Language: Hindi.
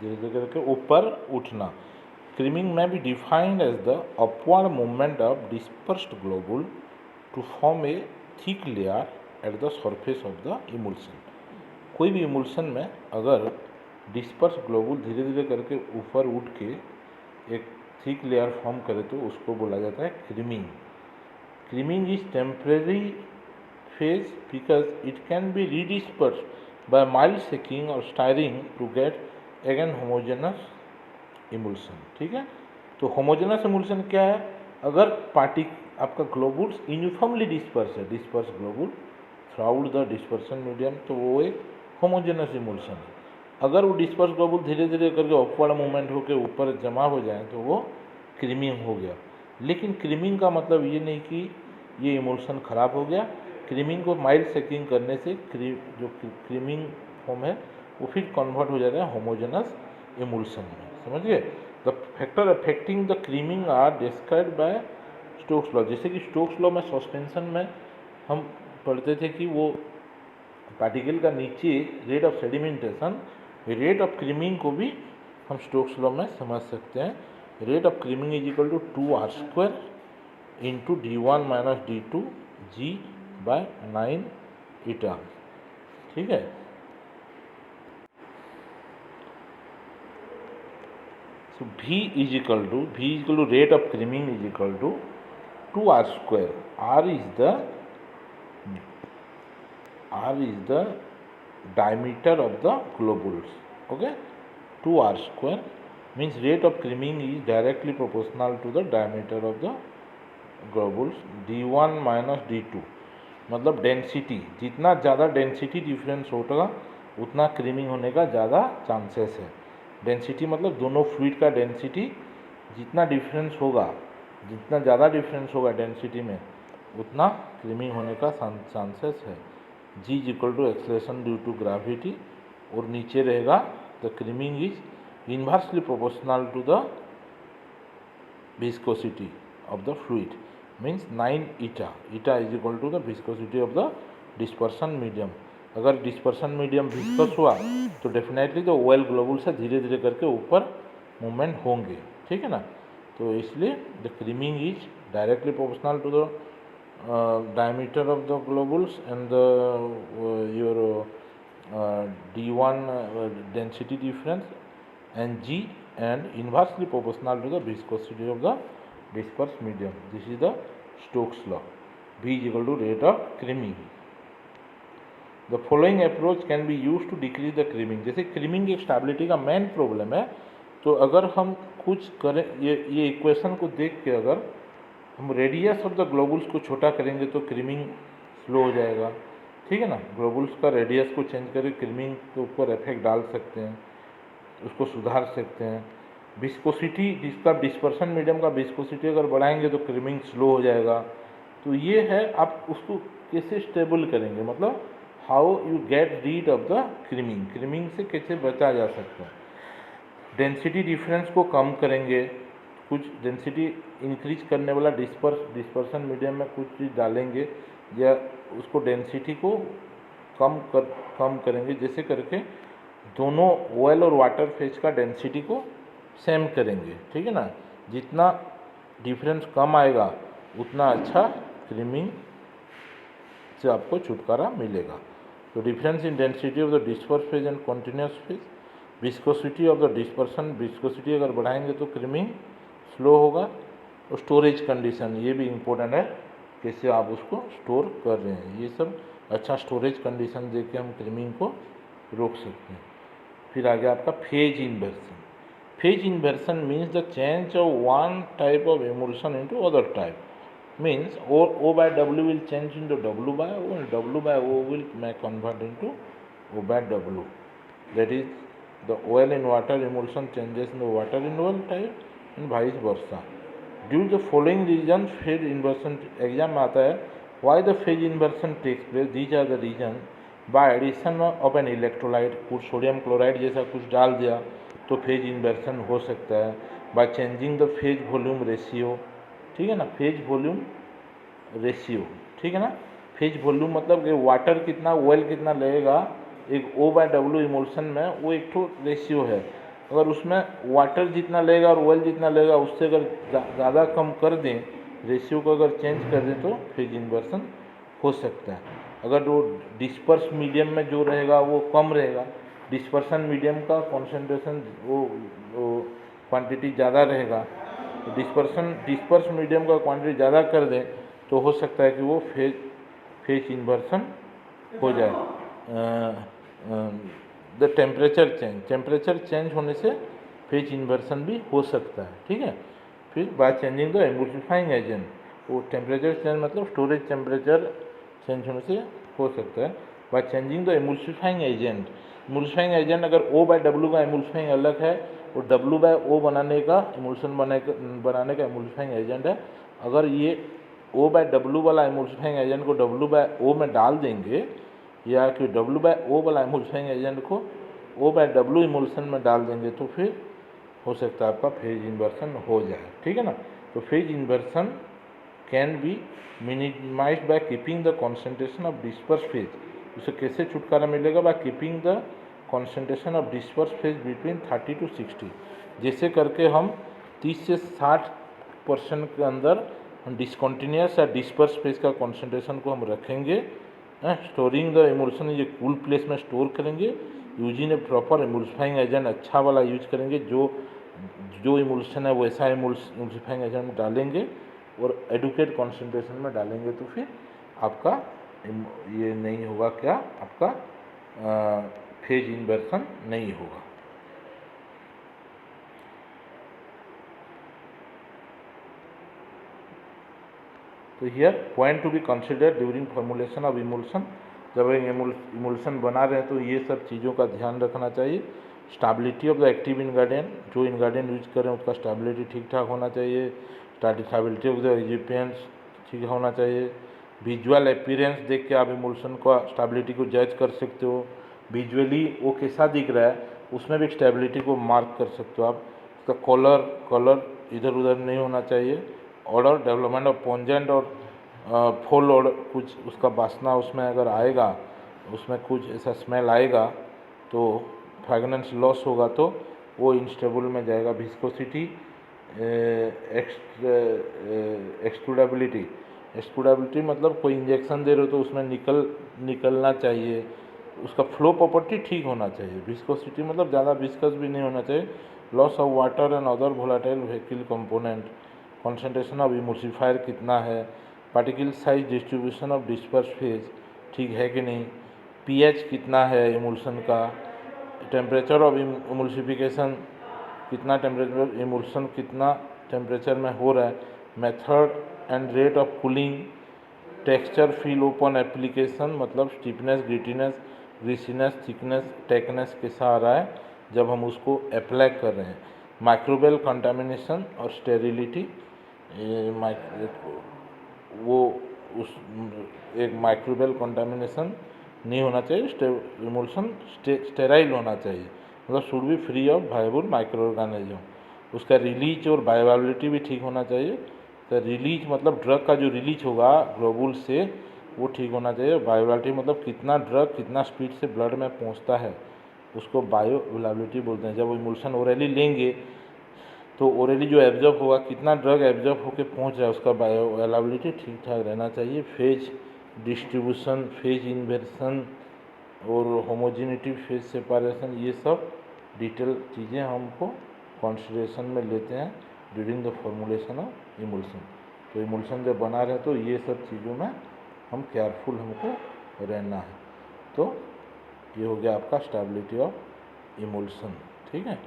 धीरे धीरे करके ऊपर उठना। क्रीमिंग में be defined as the upward movement of dispersed globule to form a thick layer at the surface of the emulsion. कोई भी इमल्सन में अगर डिस्पर्स ग्लोबुल धीरे धीरे करके ऊपर उठ के एक थिक लेयर फॉर्म करे तो उसको बोला जाता है creaming. Creaming is temporary phase because it can be redispersed by mild shaking or stirring to get again homogeneous emulsion। ठीक है, तो homogeneous emulsion क्या है? अगर पार्टी आपका ग्लोबुल्स यूनिफॉर्मली डिस्पर्स है, disperse globule through the dispersion medium, तो वो एक होमोजेनस इमल्शन है। अगर वो डिस्पर्स ग्लोबुल धीरे धीरे करके अपवर्ड मूवमेंट होकर ऊपर जमा हो जाए तो वो क्रीमिंग हो गया। लेकिन क्रीमिंग का मतलब ये नहीं कि ये इमल्शन खराब हो गया। क्रीमिंग को माइल्ड सेकिंग करने से जो क्रीमिंग फॉर्म है वो फिर कन्वर्ट हो जाता है होमोजेनस इमल्शन में। समझिए, the factor affecting the creaming are described by Stokes law. जैसे कि स्टोक्स लॉ में सस्पेंशन में हम पढ़ते थे कि वो पार्टिकल का नीचे rate of sedimentation, rate of creaming को भी हम स्टोक्स लॉ में समझ सकते हैं। Rate of creaming is equal to 2r² into d1 minus d2 g by 9 eta. ठीक है, so v is equal to rate of creaming is equal to 2r²। r is the diameter of the globules, okay। 2r² means rate of creaming is directly proportional to the diameter of the globules। d1 minus d2 मतलब डेंसिटी, जितना ज़्यादा डेंसिटी डिफरेंस होगा उतना क्रीमिंग होने का ज़्यादा चांसेस है। डेंसिटी मतलब दोनों फ्लूइड का डेंसिटी जितना डिफरेंस होगा, जितना ज़्यादा डिफरेंस होगा डेंसिटी में उतना क्रीमिंग होने का चांसेस है। G is equal to acceleration due to gravity, और नीचे रहेगा the creaming is inversely proportional to the viscosity of the fluid, means 9 eta. Eta is equal to the viscosity of the dispersion medium. अगर डिस्पर्सन मीडियम विस्कस हुआ तो डेफिनेटली तो ऑयल ग्लोबुल से धीरे धीरे करके ऊपर मूवमेंट होंगे। ठीक है ना, तो इसलिए the creaming is directly proportional to the diameter of the globules and the your d1 density difference and g, and inversely proportional to the viscosity of the dispersed medium. This is the Stokes law. V is equal to rate of creaming. The following approach can be used to decrease the creaming। जैसे क्रीमिंग एक स्टेबिलिटी का मेन प्रॉब्लम है, तो अगर हम कुछ करें, ये इक्वेशन को देख के अगर हम रेडियस ऑफ द ग्लोबुल्स को छोटा करेंगे तो क्रीमिंग स्लो हो जाएगा। ठीक है ना, ग्लोबुल्स का रेडियस को चेंज करके क्रीमिंग के ऊपर इफेक्ट डाल सकते हैं, उसको सुधार सकते हैं। विस्कोसिटी, जिसका डिस्पर्सन मीडियम का विस्कोसिटी अगर बढ़ाएंगे तो क्रीमिंग स्लो हो जाएगा। तो ये है, आप उसको कैसे स्टेबल करेंगे, मतलब how you get rid of the creaming, creaming से कैसे बचा जा सकता है। डेंसिटी डिफरेंस को कम करेंगे, कुछ डेंसिटी इंक्रीज करने वाला डिस्पर्सन मीडियम में कुछ चीज़ डालेंगे, या उसको डेंसिटी को कम करेंगे, जैसे करके दोनों ऑयल और वाटर फेज का डेंसिटी को सेम करेंगे। ठीक है ना, जितना डिफरेंस कम आएगा उतना अच्छा क्रीमिंग से आपको छुटकारा मिलेगा। तो difference in density of the disperse phase and continuous phase, viscosity of the dispersion, viscosity अगर बढ़ाएंगे तो क्रीमिंग स्लो होगा। और स्टोरेज कंडीशन, ये भी इम्पोर्टेंट है, कैसे आप उसको स्टोर कर रहे हैं। ये सब अच्छा स्टोरेज कंडीशन देके हम क्रीमिंग को रोक सकते हैं। फिर आगे आपका phase inversion. Phase inversion means the change of one type of emulsion into other type, means O by W will change into W by O and W by O will may convert into O by W. That is, the oil in water emulsion changes into water in oil type and vice versa. Due to the following reasons, phase inversion exam में आता है, why the phase inversion takes place, these are the reasons। by addition of an electrolyte, कुछ सोडियम क्लोराइड जैसा कुछ डाल दिया तो फेज इन्वर्सन हो सकता है। by changing the phase volume ratio, ठीक है ना, फेज वॉल्यूम रेशियो, ठीक है ना। फेज वॉल्यूम मतलब कि वाटर कितना, ऑयल कितना लगेगा, एक O by W इमल्शन में वो एक तो रेशियो है। अगर उसमें वाटर जितना लेगा और ऑयल जितना लेगा उससे अगर ज़्यादा कम कर दें, रेशियो को अगर चेंज कर दें तो फेज इन्वर्सन हो सकता है। अगर वो डिस्पर्स मीडियम में जो रहेगा वो कम रहेगा, डिस्पर्सन मीडियम का कॉन्सेंट्रेशन वो क्वांटिटी ज़्यादा रहेगा, तो डिस्पर्स मीडियम का क्वांटिटी ज़्यादा कर दें तो हो सकता है कि वो फेज इन्वर्सन हो जाए। द टेम्परेचर चेंज होने से फेज इन्वर्सन भी हो सकता है, ठीक है। फिर बाय चेंजिंग द एम्प्लीफाइंग एजेंट, वो टेम्परेचर चेंज मतलब स्टोरेज टेम्परेचर चेंज होने से हो सकता है। बाय चेंजिंग द एम्प्लीफाइंग एजेंट अगर O बाय W का एम्प्लीफाइंग अलग है, वो W बाय O बनाने का इमल्शन बनाने का एम्प्लीफाइंग एजेंट है। अगर ये O बाय W वाला एम्प्लीफाइंग एजेंट को W बाय O में डाल देंगे, या कि W बाय O वाला एम्प्लीफाइंग एजेंट को O बाय W इमल्शन में डाल देंगे तो फिर हो सकता है आपका फेज इन्वर्सन हो जाए, ठीक है ना। तो phase inversion can be minimised by keeping the concentration of disperse phase. उसे कैसे छुटकारा मिलेगा? By keeping the concentration of disperse phase between 30 to 60। जैसे करके हम 30 से 60% के अंदर हम डिसकॉन्टिन्यूस या डिस्पर्स फेज का कॉन्सेंट्रेशन को हम रखेंगे। स्टोरिंग द इमल्शन, ये कूल प्लेस में स्टोर करेंगे यूजिंग ए प्रॉपर इमल्सिफाइंग एजेंट, अच्छा वाला यूज करेंगे, जो इमल्शन है वैसा इमल्सिफाइंग एजेंट डालेंगे और एडुकेट कॉन्सेंट्रेशन में डालेंगे तो फिर आपका ये नहीं होगा, क्या आपका फेज इन्वर्सन नहीं होगा। तो here point to be consider during formulation of emulsion, जब इमल्शन बना रहे हैं तो ये सब चीज़ों का ध्यान रखना चाहिए। Stability of the active ingredient, जो इनग्रेडिएंट यूज करें उसका स्टेबिलिटी ठीक ठाक होना चाहिए। स्टेबिलिटी ऑफ द रेसिपिएंट्स ठीक होना चाहिए। विजुअल अपीयरेंस देख के आप इमल्शन का स्टेबिलिटी को जज कर सकते हो। विजुअली वो कैसा दिख रहा है उसमें भी स्टेबिलिटी को मार्क कर सकते हो आप। उसका कलर इधर उधर नहीं होना चाहिए। ऑर्डर डेवलपमेंट ऑफ पोंजेंट और फुल ऑर्डर, कुछ उसका वासना उसमें अगर आएगा, उसमें कुछ ऐसा स्मेल आएगा तो फ्रेगनेंस लॉस होगा तो वो इंस्टेबल में जाएगा। विस्कोसिटी, एक्सट्रूडेबिलिटी मतलब कोई इंजेक्शन दे रहे हो तो उसमें निकलना चाहिए, उसका फ्लो प्रॉपर्टी ठीक होना चाहिए। विस्कोसिटी मतलब ज़्यादा विस्कस भी नहीं होना चाहिए। Loss of water and other volatile vehicle component, concentration of emulsifier कितना है, particle size distribution of disperse phase ठीक है कि नहीं, पीएच कितना है इमल्शन का, टेम्परेचर ऑफ इमल्सिफिकेशन कितना टेम्परेचर, इमल्शन कितना टेम्परेचर में हो रहा है, method and rate of cooling, texture feel open application मतलब स्टिफनेस, ग्रीसीनेस, थिकनेस, टेकनेस कैसा आ रहा है जब हम उसको अप्लाई कर रहे हैं। माइक्रोबियल कंटामिनेशन और स्टेरिलिटी, वो उस एक माइक्रोबियल कंटामिनेशन नहीं होना चाहिए, इमल्शन स्टेराइल होना चाहिए, मतलब should be free of viable micro organism. उसका रिलीज और बायोअवेलेबिलिटी भी ठीक होना चाहिए। तो रिलीज मतलब ड्रग का जो रिलीज होगा ग्लोबुल से वो ठीक होना चाहिए। बायोअवेलेबिलिटी मतलब कितना ड्रग कितना स्पीड से ब्लड में पहुंचता है, उसको बायोअवेलेबिलिटी बोलते हैं। जब वो इमल्शन ओरली लेंगे तो ओरली जो एब्जॉर्ब होगा, कितना ड्रग एब्जॉर्ब होकर पहुंच रहा है, उसका बायोअवेलेबिलिटी ठीक ठाक रहना चाहिए। फेज डिस्ट्रीब्यूशन, फेज इन्वर्सन और होमोजेनिटी, फेज सेपरेशन, ये सब डिटेल चीज़ें हमको कंसिडरेशन में लेते हैं during the formulation of emulsion. तो इमल्शन जब बना रहे तो ये सब चीज़ों में हम केयरफुल हमको रहना है। तो ये हो गया आपका स्टेबिलिटी ऑफ इमल्शन, ठीक है।